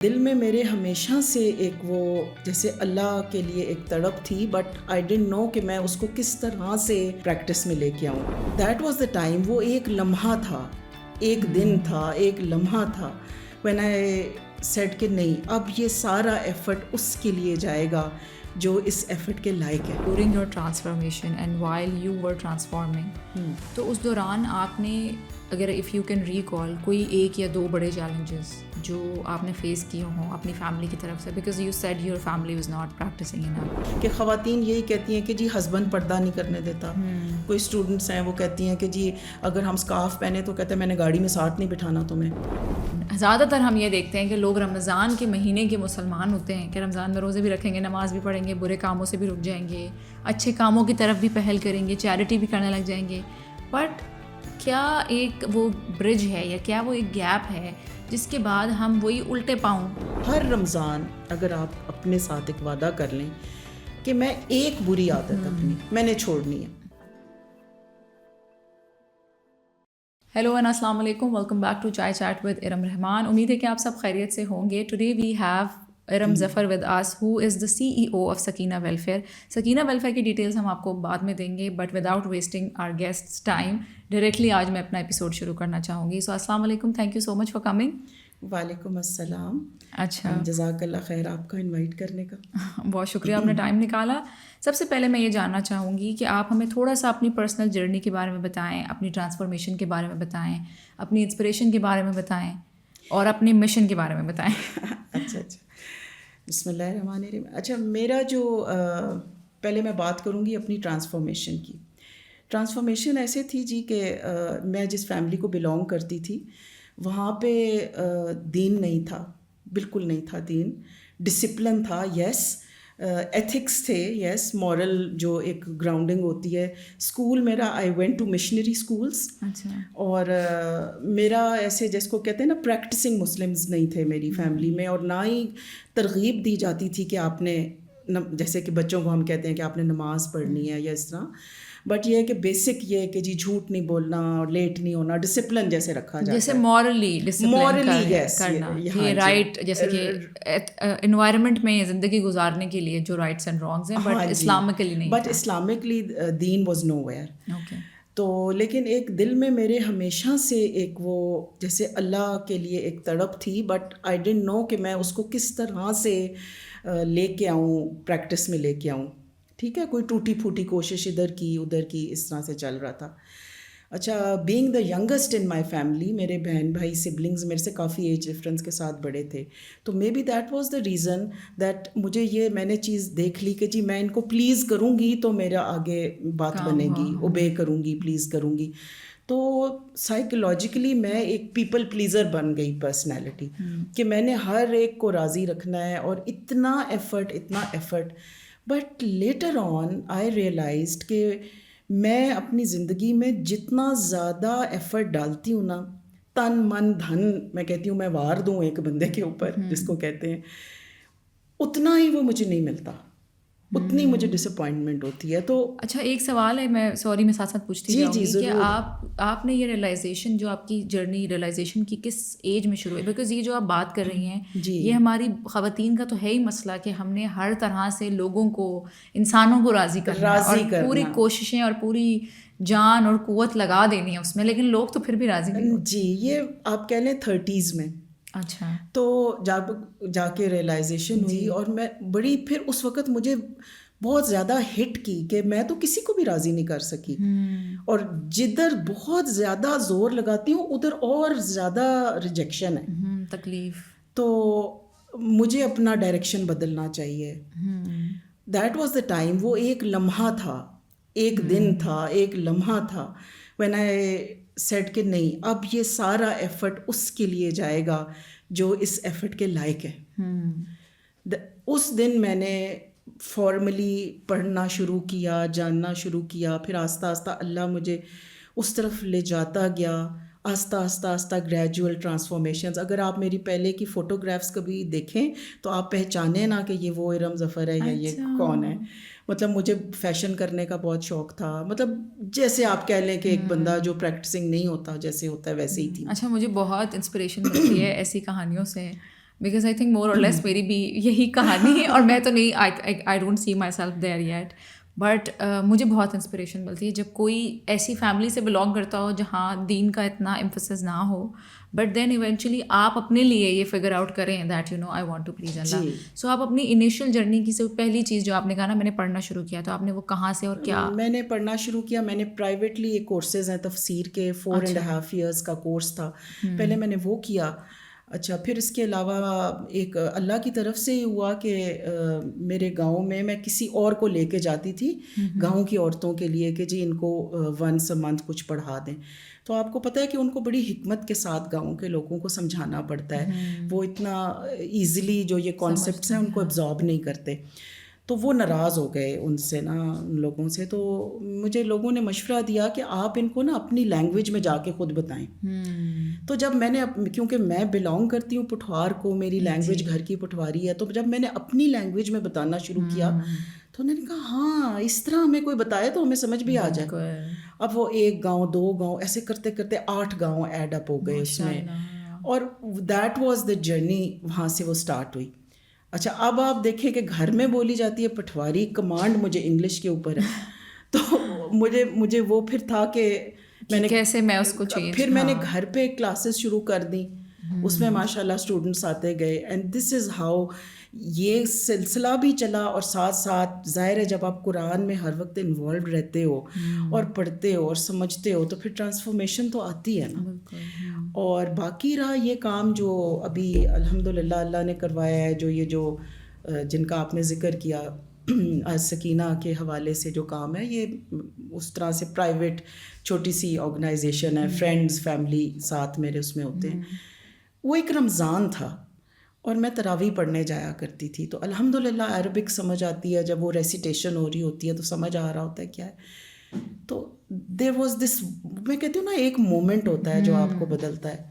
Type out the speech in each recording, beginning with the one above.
دل میں میرے ہمیشہ سے ایک وہ جیسے اللہ کے لیے ایک تڑپ تھی، بٹ آئی ڈنٹ نو کہ میں اس کو کس طرح سے پریکٹس میں لے کے آؤں. That was the time. وہ ایک لمحہ تھا، ایک دن تھا، ایک لمحہ تھا when I said کہ نہیں، اب یہ سارا ایفرٹ اس کے لیے جائے گا جو اس ایفرٹ کے لائق ہے. During your transformation and while you were transforming, تو اس دوران آپ نے اگر اف یو کین ریکال کوئی ایک یا دو بڑے چیلنجز جو آپ نے فیس کیے ہوں اپنی فیملی کی طرف سے، because you said your family was not practicing enough, کہ خواتین یہی کہتی ہیں کہ جی ہسبینڈ پردہ نہیں کرنے دیتا. کوئی اسٹوڈنٹس ہیں وہ کہتی ہیں کہ جی اگر ہم اسکارف پہنے تو کہتے ہیں میں نے گاڑی میں ساتھ نہیں بٹھانا تمہیں. زیادہ تر ہم یہ دیکھتے ہیں کہ لوگ رمضان کے مہینے کے مسلمان ہوتے ہیں کہ رمضان میں روزے بھی رکھیں گے، نماز بھی پڑھیں گے، برے کاموں سے بھی رک جائیں گے، اچھے کاموں کی طرف بھی پہل کریں گے، چیریٹی بھی کرنے لگ جائیں گے. بٹ کیا ایک وہ برج ہے یا کیا وہ ایک گیپ ہے جس کے بعد ہم وہی الٹے پاؤں؟ ہر رمضان اگر آپ اپنے ساتھ ایک وعدہ کر لیں کہ میں ایک بری عادت اپنی میں نے چھوڑنی ہے. ہیلو اینڈ السلام علیکم، welcome back to Chai chat with Iram Rehman. امید ہے کہ آپ سب خیریت سے ہوں گے. Today we have Iram Zafar with us who is the CEO of Sakina welfare. Sakina welfare کی ڈیٹیلز ہم آپ کو بعد میں دیں گے، but without wasting our guests time directly آج میں اپنا ایپیسوڈ شروع کرنا چاہوں گی. سو السلام علیکم، thank you so much for coming. وعلیکم السلام. اچھا، جزاک اللہ خیر آپ کا انوائٹ کرنے کا. بہت شکریہ، آپ نے ٹائم نکالا. سب سے پہلے میں یہ جاننا چاہوں گی کہ آپ ہمیں تھوڑا سا اپنی پرسنل جرنی کے بارے میں بتائیں، اپنی ٹرانسفارمیشن کے بارے میں بتائیں، اپنی انسپریشن کے بارے میں بتائیں اور اپنے مشن کے بارے میں بتائیں. اچھا، بسم اللہ الرحمن الرحیم. اچھا، میرا جو پہلے میں بات کروں گی اپنی ٹرانسفارمیشن کی. ٹرانسفارمیشن ایسے تھی جی کہ میں جس فیملی کو بلونگ کرتی تھی وہاں پہ دین نہیں تھا، بالکل نہیں تھا دین. ڈسپلن تھا، یس. ایتھکس تھے، یس. مورل جو ایک گراؤنڈنگ ہوتی ہے. اسکول میرا I went to missionary schools. اچھا. اور میرا ایسے جس کو کہتے ہیں نا پریکٹسنگ مسلمز نہیں تھے میری فیملی میں، اور نہ ہی ترغیب دی جاتی تھی کہ آپ نے جیسے کہ بچوں کو ہم کہتے ہیں کہ آپ نے نماز پڑھنی ہے یا اس طرح. بٹ یہ ہے کہ بیسک یہ ہے کہ جی جھوٹ نہیں بولنا اور لیٹ نہیں ہونا، ڈسپلن جیسے رکھا جاتا ہے، جیسے مورلی یس کرنا، یہ رائٹ، جیسے کہ انوائرمنٹ میں زندگی گزارنے کے لیے جو رائٹس اینڈ رانگز ہیں، بٹ اسلامکلی نہیں. بٹ اسلامکلی دین واز نو ویئر. تو لیکن ایک دل میں میرے ہمیشہ سے ایک وہ جیسے اللہ کے لیے ایک تڑپ تھی، بٹ آئی ڈنٹ نو کہ میں اس کو کس طرح سے لے کے آؤں، پریکٹس میں لے کے آؤں. ٹھیک ہے، کوئی ٹوٹی پھوٹی کوشش ادھر کی ادھر کی، اس طرح سے چل رہا تھا. اچھا، being the youngest in my family, میرے بہن بھائی سبلنگز میرے سے کافی ایج ڈفرینس کے ساتھ بڑے تھے، تو maybe that was the reason that مجھے یہ میں نے چیز دیکھ لی کہ جی میں ان کو پلیز کروں گی تو میرا آگے بات بنے گی، اوبے کروں گی، پلیز کروں گی. تو سائیکولوجیکلی میں ایک پیپل پلیزر بن گئی پرسنالٹی کہ میں نے ہر ایک کو راضی رکھنا ہے، اور اتنا effort. But later on I realised کہ میں اپنی زندگی میں جتنا زیادہ ایفرٹ ڈالتی ہوں نا، تن من دھن میں کہتی ہوں میں وار دوں ایک بندے کے اوپر جس کو کہتے ہیں، اتنا ہی وہ مجھے نہیں ملتا، اتنی مجھے ڈس اپوائنٹمنٹ ہوتی ہے. تو اچھا، ایک سوال ہے، میں سوری میں ساتھ ساتھ پوچھتی جاؤں گی کہ آپ نے یہ ریئلائزیشن جو آپ کی جرنی ریئلائزیشن کی کس ایج میں شروع ہوئی؟ بیکاز یہ جو آپ بات کر رہی ہیں یہ ہماری خواتین کا تو ہے ہی مسئلہ کہ ہم نے ہر طرح سے لوگوں کو، انسانوں کو راضی کرنا اور پوری کوششیں اور پوری جان اور قوت لگا دینی ہے اس میں، لیکن لوگ تو پھر بھی راضی نہیں ہوتے. جی، یہ آپ کہہ لیں 30s میں. اچھا. تو جا کے ریئلائزیشن ہوئی، اور میں بڑی پھر اس وقت مجھے بہت زیادہ ہٹ کی کہ میں تو کسی کو بھی راضی نہیں کر سکی، اور جدھر بہت زیادہ زور لگاتی ہوں ادھر اور زیادہ ریجیکشن ہے، تکلیف. تو مجھے اپنا ڈائریکشن بدلنا چاہیے. That was the time. وہ ایک لمحہ تھا، ایک دن تھا، ایک لمحہ تھا when I said کہ نہیں، اب یہ سارا ایفرٹ اس کے لیے جائے گا جو اس ایفرٹ کے لائق ہے. اس دن میں نے فارملی پڑھنا شروع کیا، جاننا شروع کیا، پھر آہستہ آہستہ اللہ مجھے اس طرف لے جاتا گیا، آہستہ گریجول ٹرانسفارمیشنز. اگر آپ میری پہلے کی فوٹوگرافس کبھی دیکھیں تو آپ پہچانیں نا کہ یہ وہ ارم ظفر ہے یا یہ کون ہے. مطلب مجھے فیشن کرنے کا بہت شوق تھا، مطلب جیسے آپ کہہ لیں کہ ایک بندہ جو پریکٹسنگ نہیں ہوتا جیسے ہوتا ہے ویسے ہی تھی. اچھا، مجھے بہت انسپریشن ملتی ہے ایسی کہانیوں سے. بیکاز آئی تھنک مور اور لیس میری بھی یہی کہانی ہے, اور میں تو نہیں, I don't see myself there yet, but مجھے بہت انسپریشن ملتی ہے جب کوئی ایسی فیملی سے بلانگ کرتا ہو جہاں دین کا اتنا ایمفسس نہ ہو, بٹ دین ایونچولی آپ اپنے لیے یہ فگر آؤٹ کریں that you know I want to please Allah. So آپ اپنی انیشیل جرنی کی پہلی چیز جو آپ نے کہا نا میں نے پڑھنا شروع کیا, تو آپ نے وہ کہاں سے اور کیا؟ میں نے پڑھنا شروع کیا, میں نے پرائیویٹلی ایک کورسز ہیں تفسیر کے, 4.5 ایئرس کا کورس تھا, پہلے میں نے وہ کیا. اچھا, پھر اس کے علاوہ ایک اللہ کی طرف سے ہوا کہ میرے گاؤں میں کسی اور کو لے کے جاتی تھی گاؤں کی عورتوں کے لیے کہ جی ان کو ونس اے منتھ کچھ پڑھا دیں. تو آپ کو پتہ ہے کہ ان کو بڑی حکمت کے ساتھ گاؤں کے لوگوں کو سمجھانا پڑتا ہے, وہ اتنا ایزیلی جو یہ کانسیپٹس ہیں ان کو ابزارب نہیں کرتے. تو وہ ناراض ہو گئے ان سے نا, ان لوگوں سے. تو مجھے لوگوں نے مشورہ دیا کہ آپ ان کو نا اپنی لینگویج میں جا کے خود بتائیں. تو جب میں نے, کیونکہ میں بلانگ کرتی ہوں پٹھوار کو, میری لینگویج گھر کی پٹھواری ہے, تو جب میں نے اپنی لینگویج میں بتانا شروع کیا تو انہوں نے کہا ہاں اس طرح ہمیں کوئی بتائے تو ہمیں سمجھ بھی آ جائے. اب وہ 1 گاؤں 2 گاؤں ایسے کرتے کرتے 8 گاؤں ایڈ اپ ہو گئے اس میں, اور دیٹ واز دا جرنی, وہاں سے وہ اسٹارٹ ہوئی. اچھا, اب آپ دیکھیں کہ گھر میں بولی جاتی ہے پٹھواری, کمانڈ مجھے انگلش کے اوپر ہے, تو مجھے وہ پھر تھا کہ میں نے کیسے میں اس کو چینج, پھر میں نے گھر پہ کلاسز شروع کر دیں, اس میں ماشاء اللہ اسٹوڈنٹس آتے گئے, اینڈ دس از ہاؤ یہ سلسلہ بھی چلا. اور ساتھ ساتھ ظاہر ہے جب آپ قرآن میں ہر وقت انوالوڈ رہتے ہو اور پڑھتے ہو اور سمجھتے ہو تو پھر ٹرانسفارمیشن تو آتی ہے نا. اور باقی رہا یہ کام جو ابھی الحمدللہ اللہ نے کروایا ہے, جو جن کا آپ نے ذکر کیا سکینہ کے حوالے سے جو کام ہے, یہ اس طرح سے پرائیویٹ چھوٹی سی آرگنائزیشن ہے, فرینڈز فیملی ساتھ میرے اس میں ہوتے ہیں. وہ ایک رمضان تھا اور میں تراویح پڑھنے جایا کرتی تھی, تو الحمدللہ عربک سمجھ آتی ہے, جب وہ ریسیٹیشن ہو رہی ہوتی ہے تو سمجھ آ رہا ہوتا ہے کیا ہے. تو دیر واز دس, میں کہتی ہوں نا ایک مومنٹ ہوتا ہے جو آپ کو بدلتا ہے.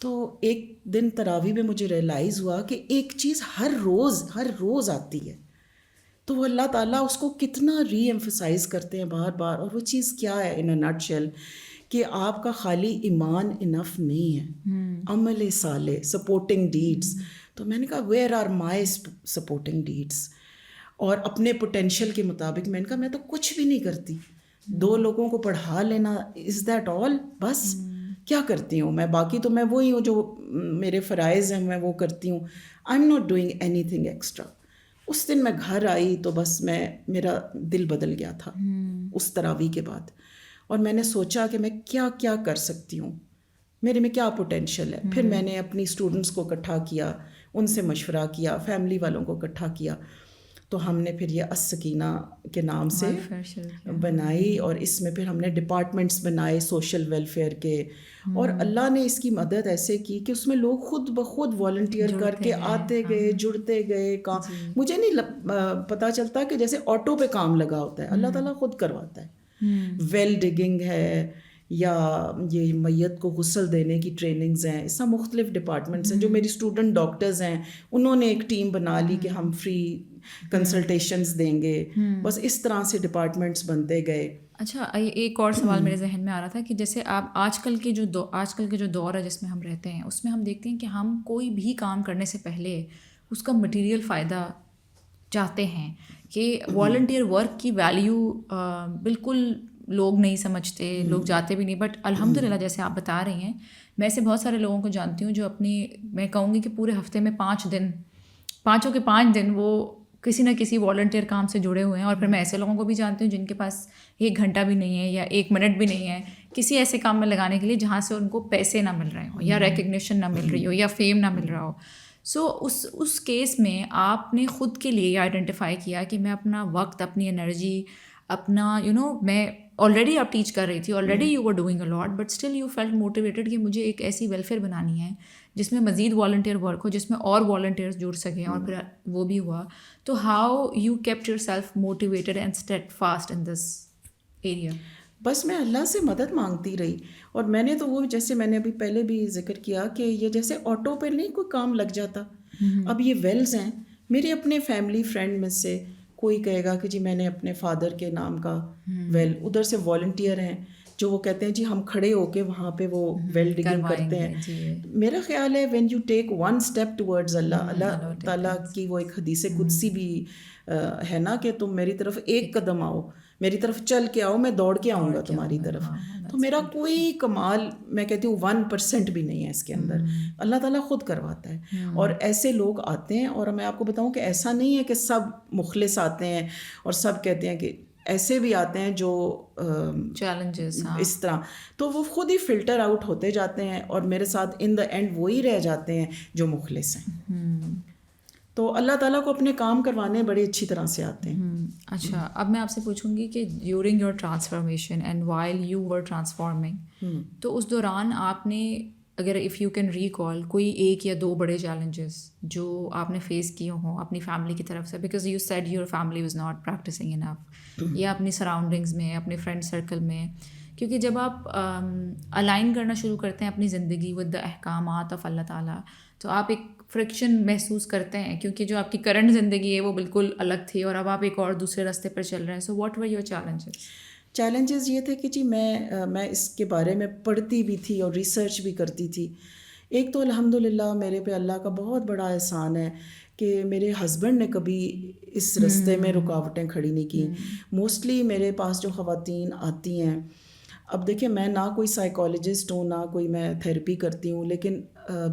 تو ایک دن تراویح میں مجھے ریئلائز ہوا کہ ایک چیز ہر روز آتی ہے, تو وہ اللہ تعالیٰ اس کو کتنا ری ایمفسائز کرتے ہیں بار بار. اور وہ چیز کیا ہے ان اے نٹ شیل, کہ آپ کا خالی ایمان انف نہیں ہے, عمل صالح, سپورٹنگ ڈیڈس. تو میں نے کہا where are my supporting deeds, اور اپنے پوٹینشیل کے مطابق میں نے کہا میں تو کچھ بھی نہیں کرتی, 2 لوگوں کو پڑھا لینا, از دیٹ آل, بس کیا کرتی ہوں میں, باقی تو میں وہی ہوں جو میرے فرائض ہیں میں وہ کرتی ہوں, I am not doing anything extra. اس دن میں گھر آئی تو بس میرا دل بدل گیا تھا اس تراویح کے بعد, اور میں نے سوچا کہ میں کیا کیا کر سکتی ہوں, میرے میں کیا پوٹینشیل ہے. پھر میں نے اپنی اسٹوڈنٹس کو اکٹھا کیا, ان سے مشورہ کیا, فیملی والوں کو اکٹھا کیا, تو ہم نے پھر یہ السکینہ کے نام سے بنائی. اور اس میں پھر ہم نے ڈپارٹمنٹس بنائے سوشل ویلفیئر کے, اور اللہ نے اس کی مدد ایسے کی کہ اس میں لوگ خود بخود والنٹیئر کر کے آتے گئے, جڑتے گئے. مجھے نہیں پتہ چلتا کہ جیسے آٹو پہ کام لگا ہوتا ہے, اللہ تعالیٰ خود کرواتا ہے. ویل ڈگنگ ہے, یا یہ میت کو غسل دینے کی ٹریننگز ہیں, اس طرح مختلف ڈپارٹمنٹس ہیں. جو میری اسٹوڈنٹ ڈاکٹرز ہیں انہوں نے ایک ٹیم بنا لی کہ ہم فری کنسلٹیشنز دیں گے. بس اس طرح سے ڈپارٹمنٹس بنتے گئے. اچھا, ایک اور سوال میرے ذہن میں آ رہا تھا کہ جیسے آپ آج کل کے جو دور ہے جس میں ہم رہتے ہیں, اس میں ہم دیکھتے ہیں کہ ہم کوئی بھی کام کرنے سے پہلے اس کا مٹیریل فائدہ چاہتے ہیں, کہ والنٹیئر ورک کی ویلیو بالکل لوگ نہیں سمجھتے, لوگ جاتے بھی نہیں. بٹ الحمدللہ جیسے آپ بتا رہی ہیں, میں ایسے بہت سارے لوگوں کو جانتی ہوں جو میں کہوں گی کہ پورے ہفتے میں 5 دن وہ کسی نہ کسی والنٹیئر کام سے جڑے ہوئے ہیں. اور پھر میں ایسے لوگوں کو بھی جانتی ہوں جن کے پاس 1 گھنٹہ بھی نہیں ہے یا 1 منٹ بھی نہیں ہے کسی ایسے کام میں لگانے کے لیے جہاں سے ان کو پیسے نہ مل رہے ہوں, یا ریکگنیشن نہ مل رہی ہو, یا فیم نہ مل رہا ہو. سو اس کیس میں آپ نے خود کے لیے یہ آئیڈینٹیفائی کیا کہ میں اپنا وقت, اپنی انرجی, اپنا میں آلریڈی آپ ٹیچ کر رہی تھی, already you were doing a lot, but still you felt motivated کہ مجھے ایک ایسی ویلفیئر بنانی ہے جس میں مزید والنٹیئر ورک ہو, جس میں اور والنٹیئرس جڑ سکیں. اور پھر وہ بھی ہوا. تو how you kept yourself motivated and steadfast in this area? بس میں اللہ سے مدد مانگتی رہی. اور میں نے تو وہ, جیسے میں نے ابھی پہلے بھی ذکر کیا کہ یہ جیسے آٹو پہ نہیں کوئی کام لگ جاتا, اب یہ ویلز ہیں. میرے اپنے فیملی فرینڈ میں سے کوئی کہے گا کہ جی میں نے اپنے فادر کے نام کا ویل, ادھر سے والنٹیئر ہیں, جو وہ کہتے ہیں جی ہم کھڑے ہو کے وہاں پہ وہ ویل ڈگنگ کرتے ہیں. میرا خیال ہے when you take one step towards Allah تعالیٰ کی وہ ایک حدیث قدسی بھی ہے نا کہ تم میری طرف ایک قدم آؤ, میری طرف چل کے آؤ, میں دوڑ کے آؤں گا تمہاری طرف. تو میرا کوئی کمال میں کہتی ہوں 1% بھی نہیں ہے اس کے اندر, اللہ تعالیٰ خود کرواتا ہے. اور ایسے لوگ آتے ہیں, اور میں آپ کو بتاؤں کہ ایسا نہیں ہے کہ سب مخلص آتے ہیں اور سب کہتے ہیں کہ, ایسے بھی آتے ہیں جو چیلنجز اس طرح, تو وہ خود ہی فلٹر آؤٹ ہوتے جاتے ہیں اور میرے ساتھ ان دا اینڈ وہی رہ جاتے ہیں جو مخلص ہیں. تو اللہ تعالیٰ کو اپنے کام کروانے بڑی اچھی طرح سے آتے ہیں. اچھا, اب میں آپ سے پوچھوں گی کہ during your transformation and while you were transforming, تو اس دوران آپ نے اگر اف یو کین ریکال کوئی ایک یا دو بڑے چیلنجز جو آپ نے فیس کیے ہوں اپنی فیملی کی طرف سے, because you said your family was not practicing enough, یا اپنی سراؤنڈنگز میں, اپنے فرینڈ سرکل میں, کیونکہ جب آپ الائن کرنا شروع کرتے ہیں اپنی زندگی ود دا احکامات آف اللہ تعالیٰ, تو آپ ایک فرکشن محسوس کرتے ہیں, کیونکہ جو آپ کی کرنٹ زندگی ہے وہ بالکل الگ تھی اور اب آپ ایک اور دوسرے راستے پر چل رہے ہیں. So what were your challenges یہ تھے کہ جی میں اس کے بارے میں پڑھتی بھی تھی اور ریسرچ بھی کرتی تھی. ایک تو الحمدللہ میرے پہ اللہ کا بہت بڑا احسان ہے کہ میرے ہسبینڈ نے کبھی اس رستے میں رکاوٹیں کھڑی نہیں کی. موسٹلی میرے پاس جو خواتین آتی ہیں, اب دیکھیں میں نہ کوئی سائیکالوجسٹ ہوں نہ کوئی میں تھیراپی کرتی ہوں, لیکن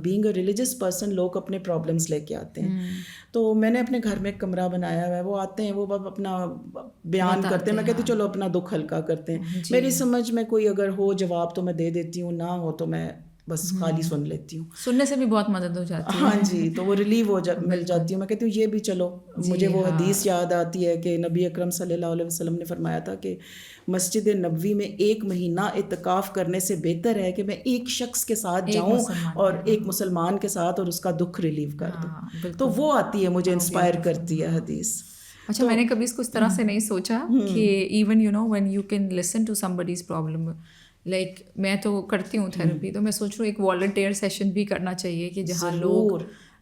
بینگ اے ریلیجس پرسن لوگ اپنے پرابلمس لے کے آتے ہیں. تو میں نے اپنے گھر میں ایک کمرہ بنایا ہوا ہے, وہ آتے ہیں, وہ اپنا بیان کرتے ہیں, میں کہتی ہوں چلو اپنا دکھ ہلکا کرتے ہیں. میری سمجھ میں کوئی اگر ہو جواب تو میں دے دیتی ہوں, نہ ہو تو میں بس خالی سن لیتی ہوں. سننے سے بھی بہت مدد ہو جاتی ہے. ہاں جی, تو وہ ریلیو مل جاتی ہوں. میں کہتی ہوں یہ بھی چلو, مجھے وہ حدیث یاد آتی ہے کہ نبی اکرم صلی اللہ علیہ وسلم نے فرمایا تھا کہ مسجد نبوی میں 1 مہینہ اعتکاف کرنے سے بہتر ہے کہ میں ایک شخص کے ساتھ جاؤں اور ایک مسلمان کے ساتھ اور اس کا دکھ ریلیو کر دوں. تو وہ آتی ہے, مجھے انسپائر کرتی ہے حدیث. اچھا, میں نے کبھی اس کو اس طرح سے نہیں سوچا کہ even you know when you can listen to some buddies problem, like میں تو کرتی ہوں تھیراپی, تو میں سوچ رہا ہوں ایک والنٹیئر سیشن بھی کرنا چاہیے کہ جہاں لوگ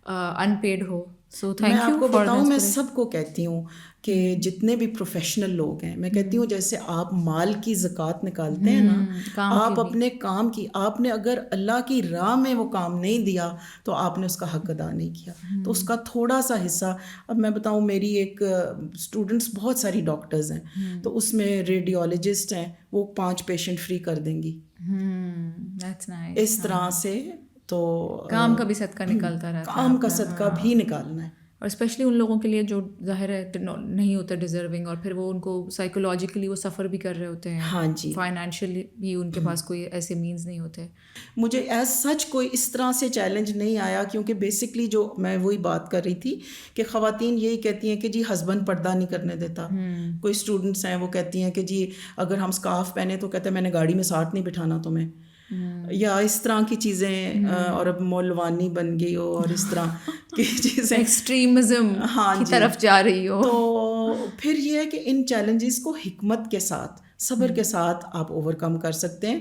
ان پیڈ ہو. So thank you. میں آپ کو بتاؤں, میں سب کو کہتی ہوں کہ جتنے بھی پروفیشنل لوگ ہیں, میں کہتی ہوں جیسے آپ مال کی زکوٰۃ نکالتے ہیں نا, آپ اپنے کام کی, آپ نے اگر اللہ کی راہ میں وہ کام نہیں دیا تو آپ نے اس کا حق ادا نہیں کیا. تو اس کا تھوڑا سا حصہ, اب میں بتاؤں میری ایک اسٹوڈنٹس بہت ساری ڈاکٹرز ہیں, تو اس میں ریڈیولوجسٹ ہیں, وہ 5 پیشنٹ فری کر دیں گی اس طرح سے. تو کام کا بھی صدقہ نکالتا رہتا ہے, کام کا صدقہ بھی نکالنا ہے. اور اسپیشلی ان لوگوں کے لیے جو ظاہر ہے نہیں ہوتے ڈیزرونگ, اور پھر وہ ان کو سائیکولوجیکلی وہ سفر بھی کر رہے ہوتے ہیں. ہاں جی, فائنینشلی بھی ان کے پاس کوئی ایسے مینز نہیں ہوتے. مجھے ایز سچ کوئی اس طرح سے چیلنج نہیں آیا, کیونکہ بیسکلی جو میں وہی بات کر رہی تھی کہ خواتین یہی کہتی ہیں کہ جی ہسبینڈ پردہ نہیں کرنے دیتا. کوئی اسٹوڈنٹس ہیں وہ کہتی ہیں کہ جی اگر ہم اسکارف پہنے تو کہتے ہیں میں نے گاڑی میں ساتھ نہیں بٹھانا تمہیں, یا اس طرح کی چیزیں, اور اب مولوانی بن گئی ہو اور اس طرح کی چیزیں, ایکسٹریمزم کی طرف جا رہی ہو. تو پھر یہ ہے کہ ان چیلنجز کو حکمت کے ساتھ, صبر کے ساتھ آپ اوور کم کر سکتے ہیں.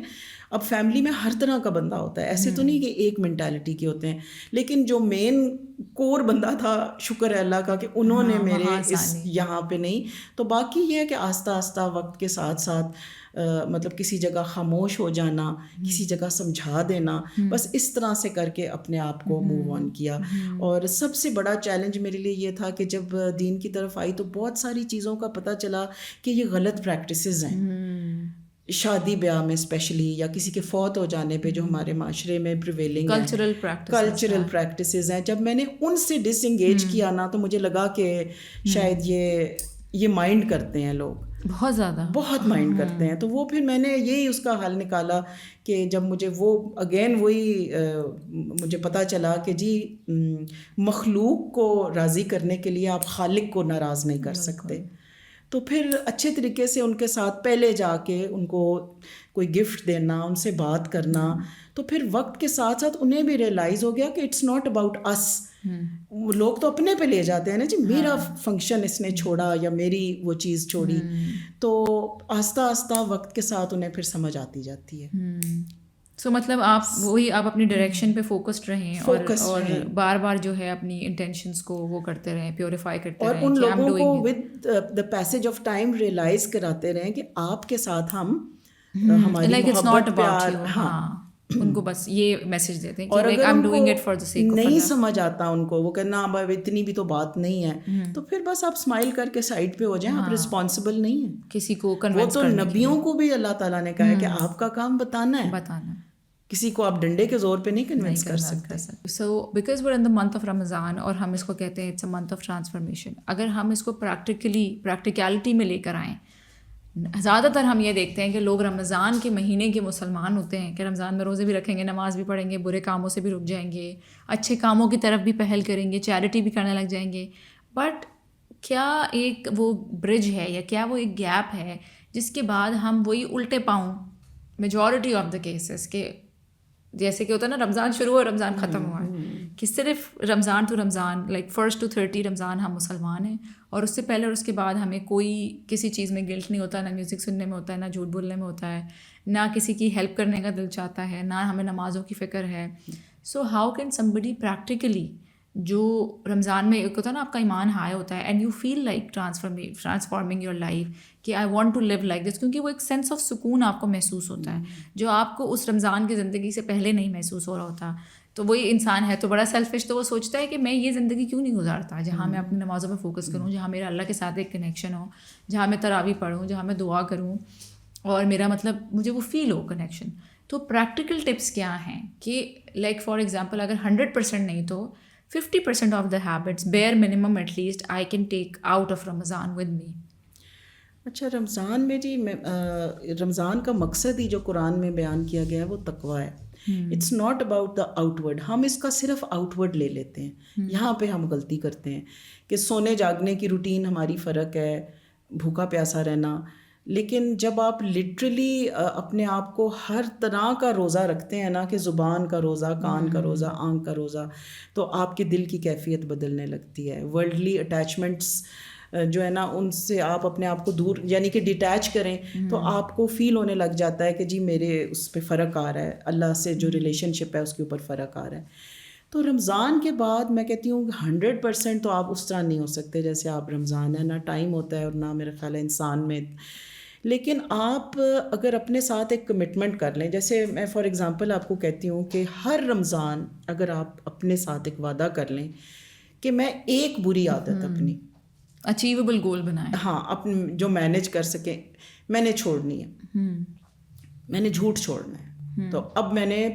اب فیملی میں ہر طرح کا بندہ ہوتا ہے, ایسے تو نہیں کہ ایک مینٹیلٹی کے ہوتے ہیں, لیکن جو مین کور بندہ تھا, شکر ہے اللہ کا کہ انہوں نے میرے اس یہاں پہ نہیں. تو باقی یہ ہے کہ آہستہ آہستہ وقت کے ساتھ ساتھ مطلب کسی جگہ خاموش ہو جانا, کسی جگہ سمجھا دینا, بس اس طرح سے کر کے اپنے آپ کو موو آن کیا. اور سب سے بڑا چیلنج میرے لیے یہ تھا کہ جب دین کی طرف آئی تو بہت ساری چیزوں کا پتہ چلا کہ یہ غلط پریکٹسز ہیں, شادی بیاہ میں اسپیشلی, یا کسی کے فوت ہو جانے پہ جو ہمارے معاشرے میں پریویلنگ کلچرل پریکٹسز ہیں. جب میں نے ان سے ڈس انگیج کیا نا, تو مجھے لگا کہ شاید یہ مائنڈ کرتے ہیں لوگ, بہت مائنڈ کرتے ہیں. تو وہ پھر میں نے یہی اس کا حل نکالا کہ جب مجھے وہ وہی مجھے پتہ چلا کہ جی مخلوق کو راضی کرنے کے لیے آپ خالق کو ناراض نہیں کر سکتے. تو پھر اچھے طریقے سے ان کے ساتھ پہلے جا کے ان کو کوئی گفٹ دینا, ان سے بات کرنا, تو پھر وقت کے ساتھ ساتھ انہیں بھی ریئلائز ہو گیا کہ اٹس ناٹ اباؤٹ اس. لوگ تو اپنے پہ لے جاتے ہیں نا جی, میرا فنکشن اس نے چھوڑا یا میری وہ چیز چھوڑی. تو آہستہ آہستہ وقت کے ساتھ انہیں پھر سمجھ آتی جاتی ہے. سو مطلب آپ اپنی ڈائریکشن پہ فوکسڈ رہیں, اور بار بار جو ہے اپنی انٹینشنس کو وہ کرتے رہیں, پیوریفائی کرتے رہیں, اور ان لوگوں کو with the passage of time realise کراتے رہیں کہ آپ کے ساتھ ہم ہماری محبت پیار. ہاں ان کو بس یہ میسج دیتے ہیں اور کہ اگر I'm doing it for the sake of نہیں Allah. سمجھ آتا ان کو، وہ کہنا اب اتنی بھی تو بات نہیں ہے، تو پھر بس آپ اسمائل کر کے سائڈ پہ ہو جائیں. آپ رسپانسبل نہیں ہیں کسی کو وہ کنونس تو نبیوں کو بھی اللہ تعالیٰ نے کہا ہے کہ آپ کا کام بتانا ہے، کسی کو آپ ڈنڈے کے زور پہ نہیں کنونس کر سکتے. So because we're in the month of Ramadan اور ہم اس کو کہتے ہیں it's a month of transformation. اگر ہم اس کو پریکٹیکلٹی میں لے کر آئیں، زیادہ تر ہم یہ دیکھتے ہیں کہ لوگ رمضان کے مہینے کے مسلمان ہوتے ہیں کہ رمضان میں روزے بھی رکھیں گے، نماز بھی پڑھیں گے، برے کاموں سے بھی رک جائیں گے، اچھے کاموں کی طرف بھی پہل کریں گے، چیریٹی بھی کرنے لگ جائیں گے. بٹ کیا ایک وہ برج ہے یا کیا وہ ایک گیپ ہے جس کے بعد ہم وہی الٹے پاؤں میجورٹی آف دا کیسز کے جیسے کہ ہوتا ہے نا رمضان شروع ہوا رمضان ختم ہوا ہے، کہ صرف رمضان ٹو رمضان لائک 1 to 30 رمضان ہم مسلمان ہیں، اور اس سے پہلے اور اس کے بعد ہمیں کوئی کسی چیز میں گلٹ نہیں ہوتا، نہ میوزک سننے میں ہوتا ہے، نہ جھوٹ بولنے میں ہوتا ہے، نہ کسی کی ہیلپ کرنے کا دل چاہتا ہے، نہ ہمیں نمازوں کی فکر ہے. So how can somebody practically جو رمضان میں ایک ہوتا ہے نا آپ کا ایمان ہائی ہوتا ہے and you feel like transforming your life کہ I want to live like this, کیونکہ وہ ایک سینس آف سکون آپ کو محسوس ہوتا ہے جو آپ کو اس رمضان کی زندگی سے پہلے نہیں محسوس ہو رہا ہوتا. تو وہی انسان ہے تو بڑا سیلفش، تو وہ سوچتا ہے کہ میں یہ زندگی کیوں نہیں گزارتا جہاں میں اپنی نمازوں پہ فوکس کروں، جہاں میرا اللہ کے ساتھ ایک کنیکشن ہو، جہاں میں تراویح پڑھوں، جہاں میں دعا کروں اور میرا مطلب مجھے وہ فیل ہو کنیکشن. تو پریکٹیکل ٹپس کیا ہیں کہ لائک فار ایگزامپل اگر 100% نہیں تو 50% of the habits bare minimum at least I can take out of Ramadan with me. اچھا رمضان میں جی رمضان کا مقصد ہی جو قرآن میں بیان کیا گیا ہے وہ تقویٰ ہے. It's not about the outward. ہم اس کا صرف آؤٹ ورڈ لے لیتے ہیں، یہاں پہ ہم غلطی کرتے ہیں کہ سونے جاگنے کی روٹین ہماری فرق ہے، بھوکا پیاسا رہنا. لیکن جب آپ لٹرلی اپنے آپ کو ہر طرح کا روزہ رکھتے ہیں نا کہ زبان کا روزہ، کان کا روزہ، آنکھ کا روزہ، تو آپ کے دل کی کیفیت بدلنے لگتی ہے. ورلڈلی اٹیچمنٹس جو ہے نا ان سے آپ اپنے آپ کو دور یعنی کہ ڈیٹیچ کریں تو آپ کو فیل ہونے لگ جاتا ہے کہ جی میرے اس پہ فرق آ رہا ہے، اللہ سے جو ریلیشن شپ ہے اس کے اوپر فرق آ رہا ہے. تو رمضان کے بعد میں کہتی ہوں 100% تو آپ اس طرح نہیں ہو سکتے جیسے آپ رمضان ہے، نہ ٹائم ہوتا ہے اور نہ میرا خیال ہے انسان میں. لیکن آپ اگر اپنے ساتھ ایک کمٹمنٹ کر لیں، جیسے میں فار ایگزامپل آپ کو کہتی ہوں کہ ہر رمضان اگر آپ اپنے ساتھ ایک وعدہ کر لیں کہ میں ایک بری عادت اپنی اچیویبل گول بنائیں، ہاں اپنے جو مینیج کر سکیں، میں نے چھوڑنی ہے، میں نے جھوٹ چھوڑنا ہے. تو اب میں نے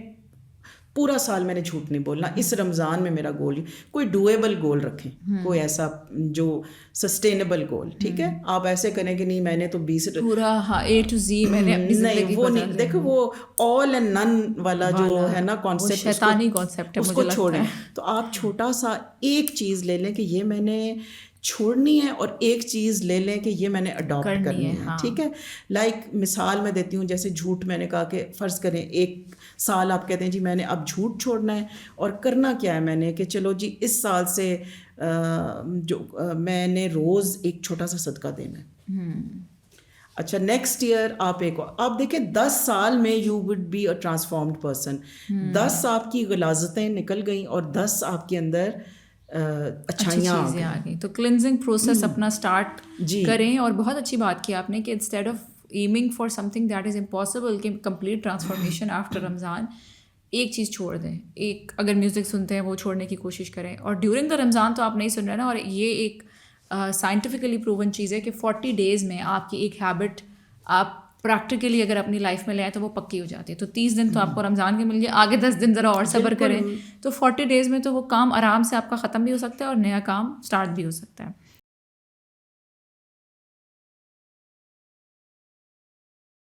پورا سال میں نے جھوٹ نہیں بولنا. اس رمضان میں میرا گول کوئی ڈویبل گول رکھیں، کوئی ایسا جو سسٹینیبل گول. ٹھیک ہے، آپ ایسے کریں کہ نہیں میں نے تو 20 پورا A to Z میں نے اپنی نہیں وہ نہیں. دیکھو وہ آل اینڈ نن والا جو ہے نا کانسیپٹ، شیطانی کانسیپٹ ہے، اس کو چھوڑیں. تو آپ چھوٹا سا ایک چیز لے لیں کہ یہ میں نے چھوڑنی ہے، اور ایک چیز لے لیں کہ یہ میں نے اڈاپٹ کرنی ہے. ٹھیک ہے، لائک مثال میں دیتی ہوں، جیسے جھوٹ میں نے کہا کہ فرض کریں 1 سال آپ کہتے ہیں جی میں نے اب جھوٹ چھوڑنا ہے، اور کرنا کیا ہے میں نے کہ چلو جی اس سال سے جو میں نے روز ایک چھوٹا سا صدقہ دینا ہے. اچھا نیکسٹ ایئر آپ آپ دیکھیں 10 سال میں you would be a transformed person. 10 آپ کی غلاظتیں نکل گئیں اور 10 آپ کے اندر اچھائیاں آ گئی. تو کلینزنگ پروسیس اپنا اسٹارٹ کریں. اور بہت اچھی بات کی آپ نے کہ instead of aiming for some thing that is impossible کہ کمپلیٹ ٹرانسفارمیشن آفٹر رمضان، ایک چیز چھوڑ دیں. ایک اگر میوزک سنتے ہیں وہ چھوڑنے کی کوشش کریں، اور ڈیورنگ دا رمضان تو آپ نہیں سن رہے نا. اور یہ ایک سائنٹیفکلی پروون چیز ہے کہ 40 days میں آپ کی ایک ہیبٹ آپ پریکٹیکلی اگر اپنی لائف میں لے آئے تو وہ پکی ہو جاتی ہے. تو 30 دن تو آپ کو رمضان کے مل گئے، آگے 10 دن ذرا اور صبر کریں تو 40 days میں تو وہ کام آرام سے آپ کا ختم بھی ہو سکتا ہے اور نیا کام اسٹارٹ بھی ہو سکتا ہے.